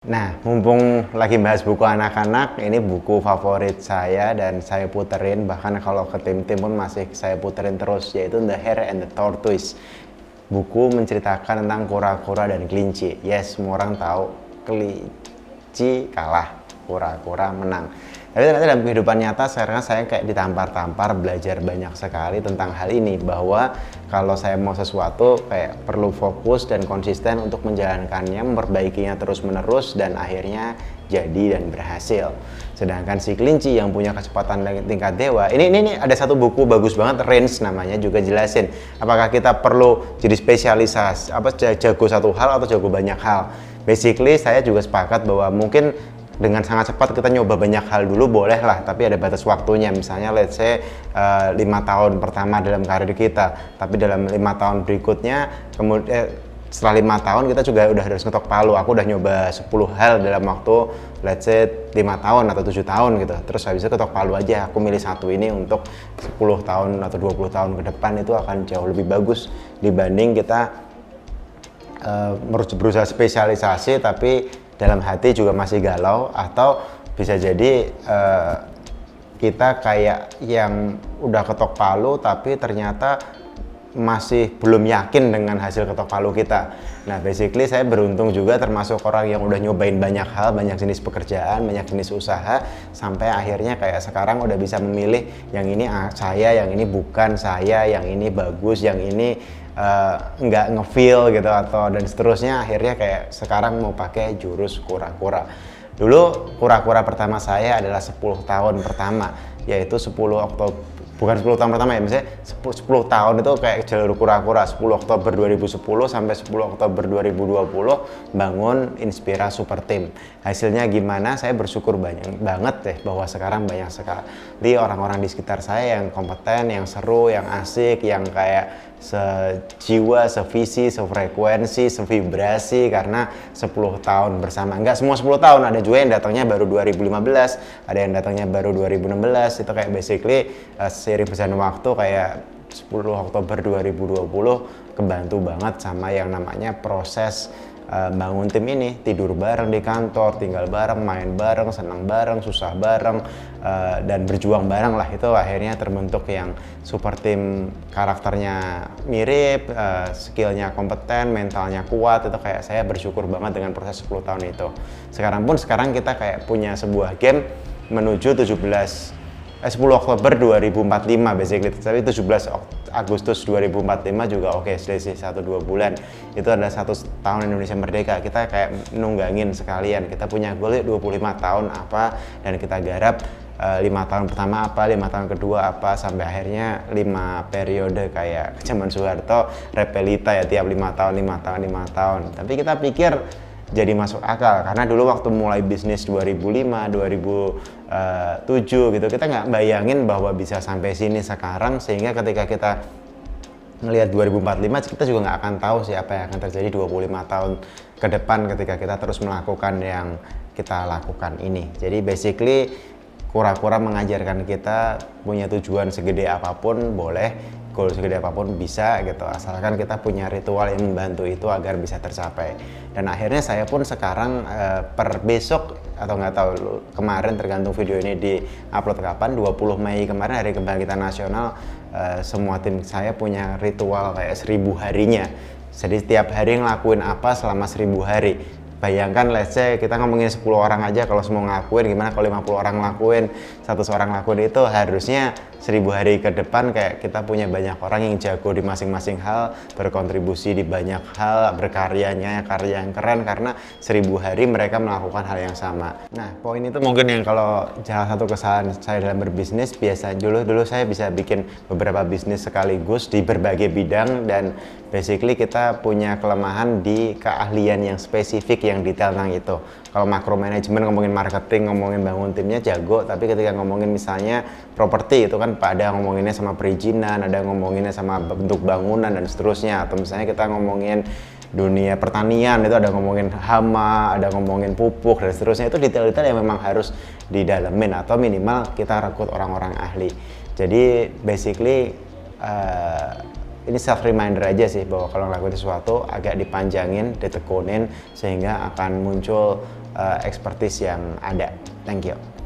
Nah, mumpung lagi bahas buku anak-anak, ini buku favorit saya dan saya puterin, bahkan kalau ke tim-tim pun masih saya puterin terus, yaitu The Hare and the Tortoise. Buku menceritakan tentang kura-kura dan kelinci. Yes, semua orang tahu kelinci kalah, kura-kura menang. Tapi ternyata dalam kehidupan nyata sekarang saya kayak ditampar-tampar belajar banyak sekali tentang hal ini, bahwa kalau saya mau sesuatu kayak perlu fokus dan konsisten untuk menjalankannya, memperbaikinya terus-menerus dan akhirnya jadi dan berhasil. Sedangkan si kelinci yang punya kecepatan tingkat dewa, ini ada satu buku bagus banget, Range namanya, juga jelasin apakah kita perlu jadi spesialisasi jago satu hal atau jago banyak hal. Basically saya juga sepakat bahwa mungkin dengan sangat cepat kita nyoba banyak hal dulu boleh lah, tapi ada batas waktunya. Misalnya let's say 5 tahun pertama dalam karir kita, tapi dalam 5 tahun berikutnya, kemudian setelah 5 tahun kita juga udah harus ngetok palu. Aku udah nyoba 10 hal dalam waktu let's say 5 tahun atau 7 tahun gitu, terus habis itu ketok palu aja, aku milih satu ini untuk 10 tahun atau 20 tahun ke depan. Itu akan jauh lebih bagus dibanding kita berusaha spesialisasi tapi dalam hati juga masih galau, atau bisa jadi kita kayak yang udah ketok palu tapi ternyata masih belum yakin dengan hasil ketok palu kita. Nah, basically saya beruntung juga termasuk orang yang udah nyobain banyak hal, banyak jenis pekerjaan, banyak jenis usaha, sampai akhirnya kayak sekarang udah bisa memilih yang ini saya, yang ini bukan saya, yang ini bagus, yang ini nggak ngefeel gitu, atau dan seterusnya. Akhirnya kayak sekarang mau pakai jurus kura-kura. Dulu kura-kura pertama saya adalah 10 tahun pertama, yaitu 10 Oktober, bukan 10 tahun pertama ya, misalnya 10 tahun itu kayak jalur kura-kura. 10 Oktober 2010 sampai 10 Oktober 2020 bangun Inspira Super Team. Hasilnya gimana? Saya bersyukur banyak banget deh bahwa sekarang banyak sekali orang-orang di sekitar saya yang kompeten, yang seru, yang asik, yang kayak sejiwa, sevisi, sefrekuensi, sevibrasi, karena 10 tahun bersama. Enggak semua 10 tahun, ada juga yang datangnya baru 2015, ada yang datangnya baru 2016. Itu kayak basically seiring berjalan waktu, kayak 10 Oktober 2020 kebantu banget sama yang namanya proses bangun tim ini. Tidur bareng di kantor, tinggal bareng, main bareng, senang bareng, susah bareng, dan berjuang bareng lah. Itu akhirnya terbentuk yang super tim, karakternya mirip, skillnya kompeten, mentalnya kuat. Itu kayak saya bersyukur banget dengan proses 10 tahun itu. Sekarang kita kayak punya sebuah game menuju 10 Oktober 2045 basically, tapi 17 Agustus 2045 juga oke, selisih 1-2 bulan. Itu adalah 1 tahun Indonesia merdeka. Kita kayak nunggangin sekalian, kita punya goal 25 tahun apa, dan kita garap 5 tahun pertama apa, 5 tahun kedua apa, sampai akhirnya 5 periode kayak zaman Soeharto, repelita ya, tiap 5 tahun, 5 tahun, 5 tahun. Tapi kita pikir jadi masuk akal, karena dulu waktu mulai bisnis 2005, 2007 gitu, kita nggak bayangin bahwa bisa sampai sini sekarang. Sehingga ketika kita ngelihat 2045, kita juga nggak akan tahu sih apa yang akan terjadi 25 tahun ke depan ketika kita terus melakukan yang kita lakukan ini. Jadi basically kura-kura mengajarkan kita punya tujuan segede apapun boleh, goal segede apapun bisa gitu, asalkan kita punya ritual yang membantu itu agar bisa tercapai. Dan akhirnya saya pun sekarang per besok atau nggak tahu kemarin, tergantung video ini di upload kapan, 20 Mei kemarin, Hari Kebangkitan Nasional, semua tim saya punya ritual kayak 1000 harinya. Jadi setiap hari ngelakuin apa selama 1000 hari. Bayangkan let's say kita ngomongin 10 orang aja, kalau semua ngelakuin, gimana kalau 50 orang ngelakuin, 100 orang ngelakuin. Itu harusnya 1000 hari ke depan kayak kita punya banyak orang yang jago di masing-masing hal, berkontribusi di banyak hal, berkaryanya karya yang keren karena 1000 hari mereka melakukan hal yang sama. Nah, poin itu mungkin yang kalau salah satu kesalahan saya dalam berbisnis, biasa dulu saya bisa bikin beberapa bisnis sekaligus di berbagai bidang, dan basically kita punya kelemahan di keahlian yang spesifik yang detail tentang itu. Kalau makro manajemen, ngomongin marketing, ngomongin bangun timnya jago, tapi ketika ngomongin misalnya properti, itu kan ada ngomonginnya sama perizinan, ada ngomonginnya sama bentuk bangunan dan seterusnya. Atau misalnya kita ngomongin dunia pertanian, itu ada ngomongin hama, ada ngomongin pupuk dan seterusnya. Itu detail-detail yang memang harus didalemin, atau minimal kita rekrut orang-orang ahli. Jadi basically ini self reminder aja sih, bahwa kalau ngelakuin sesuatu agak dipanjangin, ditekunin, sehingga akan muncul expertise yang ada. Thank you.